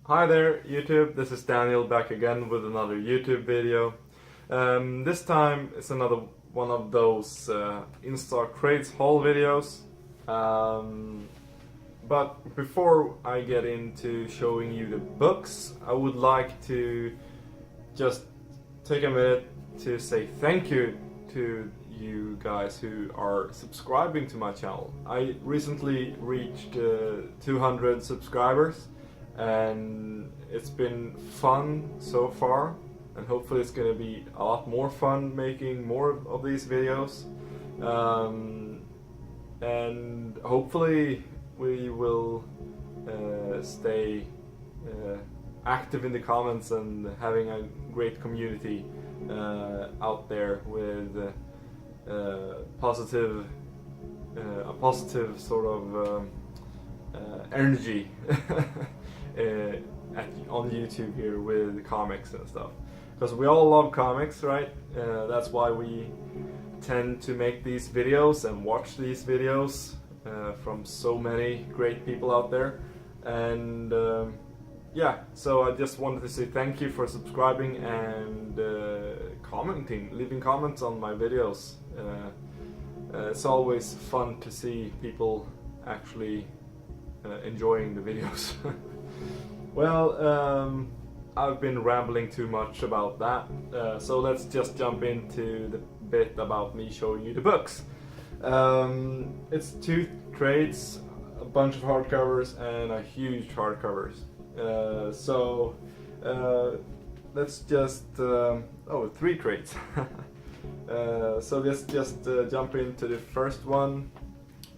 Hi there YouTube, this is Daniel back again with another YouTube video. This time it's another one of those Instocktrades haul videos. But before I get into showing you the books, I would like to just take a minute to say thank you to you guys who are subscribing to my channel. I recently reached 200 subscribers. And it's been fun so far, and hopefully it's gonna be a lot more fun making more of these videos, and hopefully we will stay active in the comments and having a great community out there with a positive sort of energy on YouTube here with comics and stuff, because we all love comics, right? That's why we tend to make these videos and watch these videos from so many great people out there. And yeah, so I just wanted to say thank you for subscribing and commenting, leaving comments on my videos. It's always fun to see people actually enjoying the videos. Well, I've been rambling too much about that, so let's just jump into the bit about me showing you the books. It's 2 trades, a bunch of hardcovers, and a huge hardcovers. So let's just 3 trades. So let's just jump into the first one,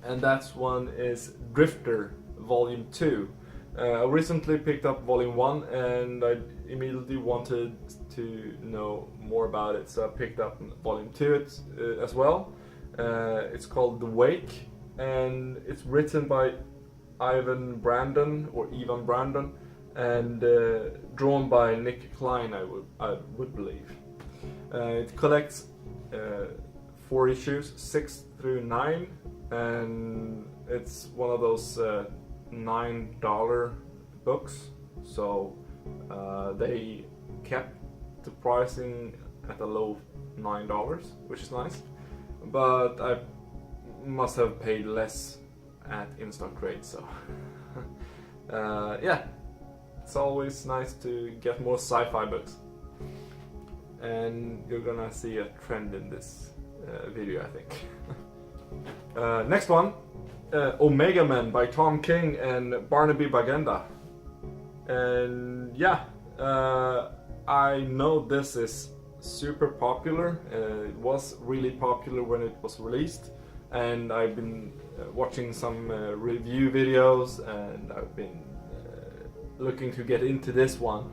and that one is Drifter Volume 2. I recently picked up Volume 1 and I immediately wanted to know more about it, so I picked up Volume 2 as well. It's called The Wake, and it's written by Ivan Brandon, and drawn by Nick Klein, I would believe. It collects 4 issues, 6 through 9, and it's one of those $9 books, so they kept the pricing at a low $9, which is nice, but I must have paid less at Instocktrades, so yeah, it's always nice to get more sci-fi books, and you're gonna see a trend in this video, I think. Next one, Omega Men by Tom King and Barnaby Bagenda. And yeah, I know this is super popular. It was really popular when it was released, and I've been watching some review videos, and I've been looking to get into this one.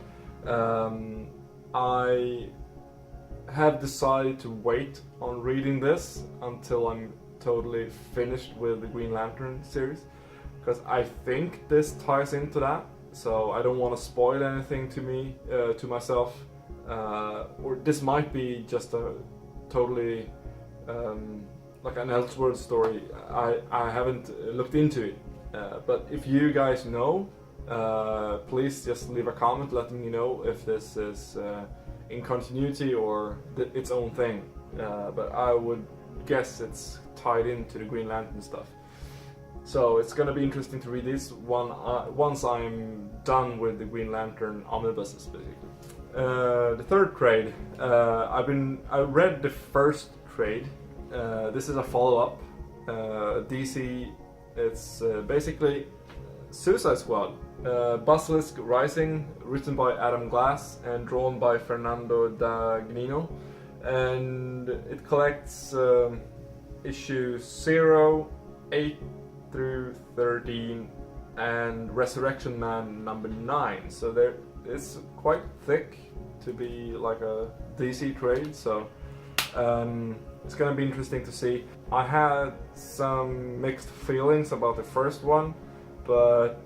I have decided to wait on reading this until I'm totally finished with the Green Lantern series, because I think this ties into that, so I don't want to spoil anything to myself, or this might be just a totally like an Elseworld story. I haven't looked into it, but if you guys know, please just leave a comment letting me know if this is in continuity or its own thing, but I would guess it's tied into the Green Lantern stuff. So it's gonna be interesting to read this one once I'm done with the Green Lantern omnibuses, basically. The third trade, I read the first trade. This is a follow-up. DC, it's basically Suicide Squad, Basilisk Rising, written by Adam Glass and drawn by Fernando Dagnino, and it collects issues 0, 8 through 13, and Resurrection Man number 9. So it's quite thick to be like a DC trade, so it's gonna be interesting to see. I had some mixed feelings about the first one, but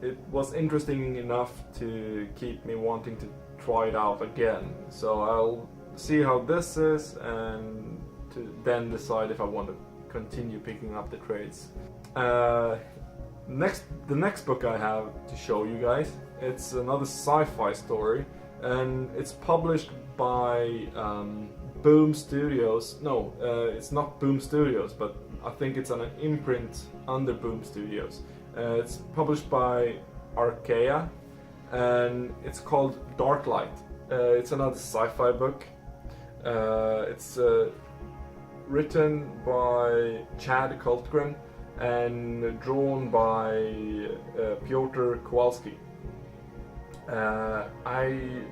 it was interesting enough to keep me wanting to try it out again. So I'll see how this is and to then decide if I want to continue picking up the trades. The next book I have to show you guys It's another sci-fi story, and it's published by Boom Studios. No, it's not Boom Studios, but I think it's an imprint under Boom Studios. It's published by Archaea, and it's called Darklight. It's another sci-fi book. It's written by Chad Kultgren and drawn by Piotr Kowalski. I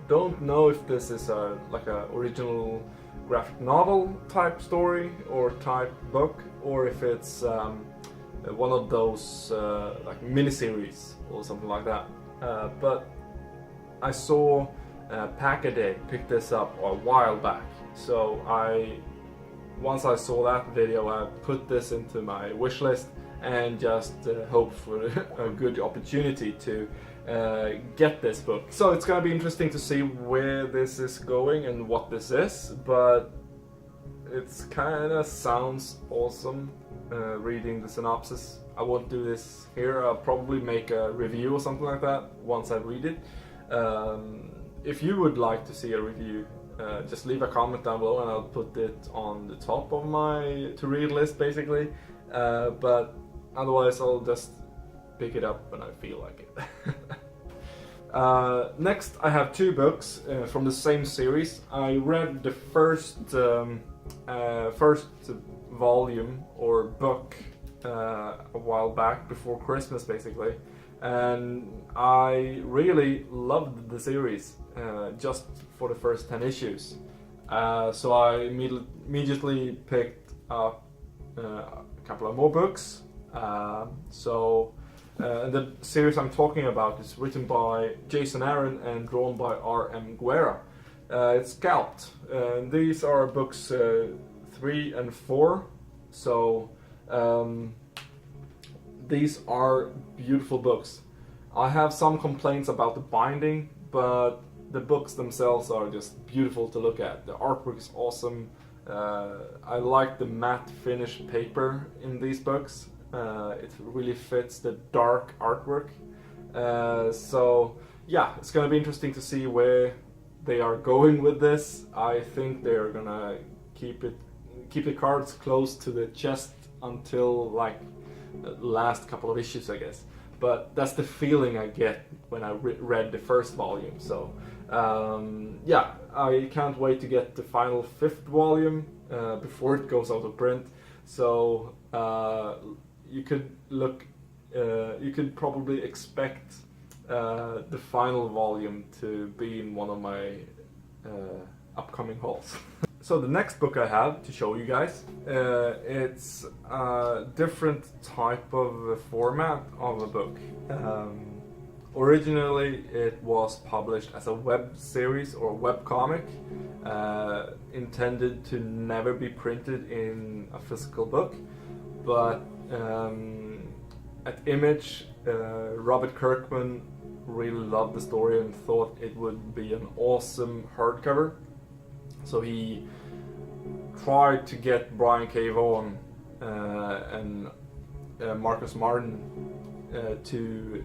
don't know if this is like a original graphic novel type story or type book, or if it's one of those like miniseries or something like that. But I saw Packaday pick this up a while back, so once I saw that video, I put this into my wish list and just hope for a good opportunity to get this book. So it's gonna be interesting to see where this is going and what this is, but it's kinda sounds awesome reading the synopsis. I won't do this here. I'll probably make a review or something like that once I read it. If you would like to see a review, just leave a comment down below and I'll put it on the top of my to-read list, basically. But otherwise I'll just pick it up when I feel like it. Next I have two books from the same series. I read the first volume or book a while back, before Christmas basically, and I really loved the series just for the first 10 issues. So I immediately picked up a couple of more books. The series I'm talking about is written by Jason Aaron and drawn by R.M. Guerra. It's Scalped. These are books 3 and 4. So these are beautiful books. I have some complaints about the binding, but the books themselves are just beautiful to look at. The artwork is awesome. I like the matte finish paper in these books. It really fits the dark artwork. So yeah, it's gonna be interesting to see where they are going with this. I think they're gonna keep the cards close to the chest until like the last couple of issues, I guess. But that's the feeling I get when I read the first volume. So yeah, I can't wait to get the final 5th volume before it goes out of print. So you could probably expect the final volume to be in one of my upcoming hauls. So the next book I have to show you guys, it's a different type of format of a book. Originally it was published as a web series or web comic, intended to never be printed in a physical book, but at Image, Robert Kirkman really loved the story and thought it would be an awesome hardcover. So he tried to get Brian K. Vaughan and Marcus Martin to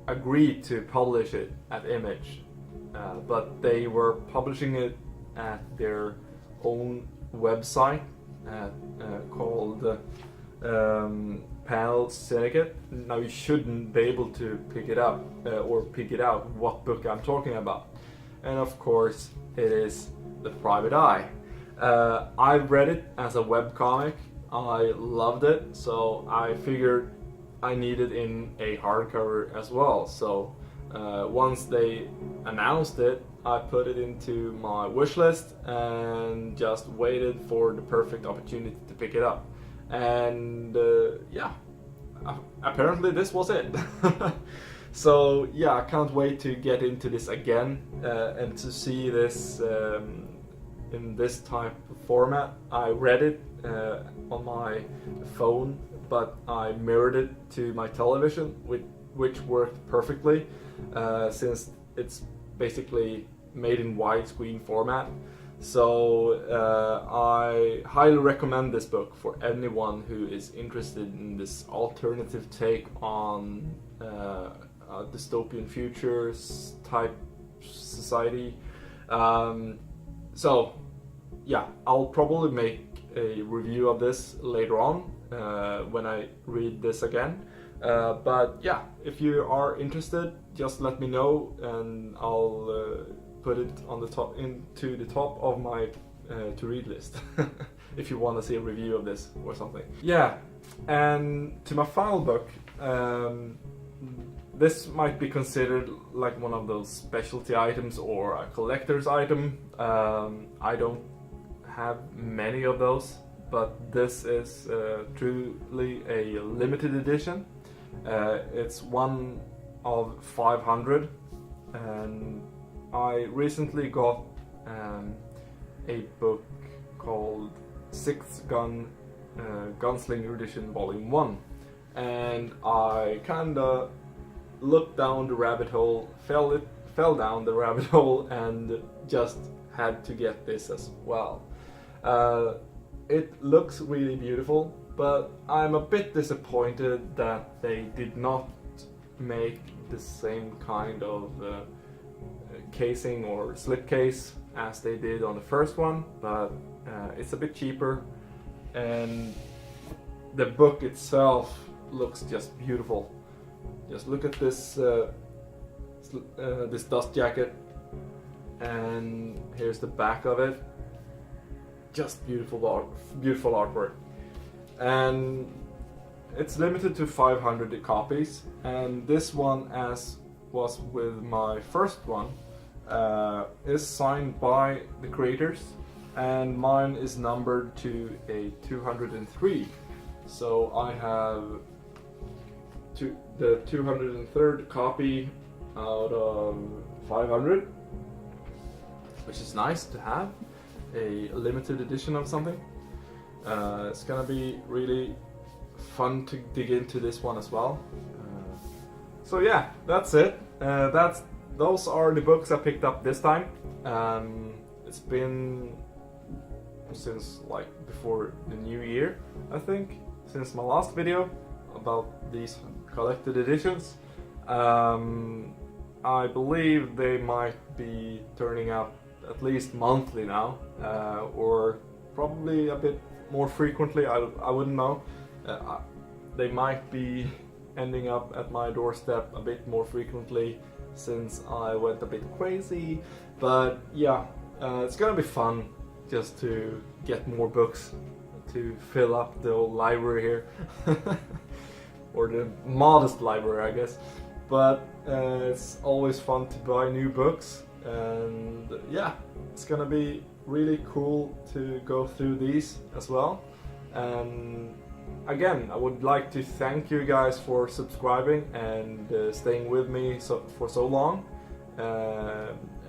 agree to publish it at Image, but they were publishing it at their own website called Panel Syndicate. Now you shouldn't be able to pick it up or pick it out what book I'm talking about, and of course it is The Private Eye. I read it as a webcomic. I loved it, so I figured I needed in a hardcover as well. So once they announced it, I put it into my wish list and just waited for the perfect opportunity to pick it up. And yeah, apparently this was it. So yeah, I can't wait to get into this again and to see this in this type of format. I read it on my phone, but I mirrored it to my television, which worked perfectly since it's basically made in widescreen format. So I highly recommend this book for anyone who is interested in this alternative take on a dystopian futures type society. So yeah, I'll probably make a review of this later on when I read this again. But yeah, if you are interested, just let me know and I'll put it on the top, into the top of my to read list if you want to see a review of this or something. Yeah, and to my final book, this might be considered like one of those specialty items or a collector's item. I don't have many of those, but this is truly a limited edition. It's one of 500, and I recently got a book called 6th Gun Gunslinger Edition Volume 1, and I kinda looked down the rabbit hole, fell down the rabbit hole, and just had to get this as well. It looks really beautiful, but I'm a bit disappointed that they did not make the same kind of casing or slipcase as they did on the first one, but it's a bit cheaper, and the book itself looks just beautiful. Just look at this this dust jacket, and here's the back of it. Just beautiful artwork, and it's limited to 500 copies. And this one, as was with my first one, is signed by the creators, and mine is numbered to a 203. So I have the 203rd copy out of 500, which is nice to have a limited edition of something. It's gonna be really fun to dig into this one as well. So yeah, that's it. Those are the books I picked up this time. It's been since like before the new year, I think, since my last video about these collected editions. I believe they might be turning up at least monthly now, or probably a bit more frequently. I wouldn't know. They might be ending up at my doorstep a bit more frequently since I went a bit crazy. But yeah, it's gonna be fun just to get more books to fill up the old library here. Or the modest library, I guess. But it's always fun to buy new books, and yeah, it's gonna be really cool to go through these as well. And again, I would like to thank you guys for subscribing and staying with me for so long,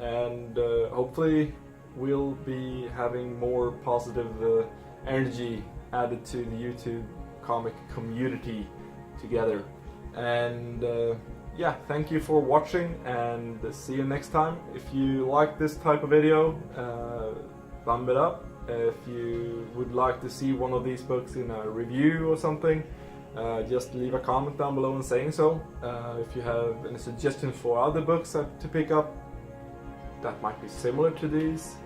and hopefully we'll be having more positive energy added to the YouTube comic community together. And yeah, thank you for watching, and see you next time. If you like this type of video, thumb it up. If you would like to see one of these books in a review or something, just leave a comment down below and saying so. If you have any suggestions for other books to pick up that might be similar to these,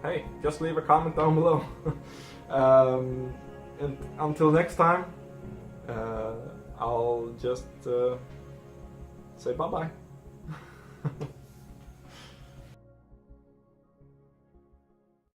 hey, just leave a comment down below. And until next time, I'll just say bye-bye.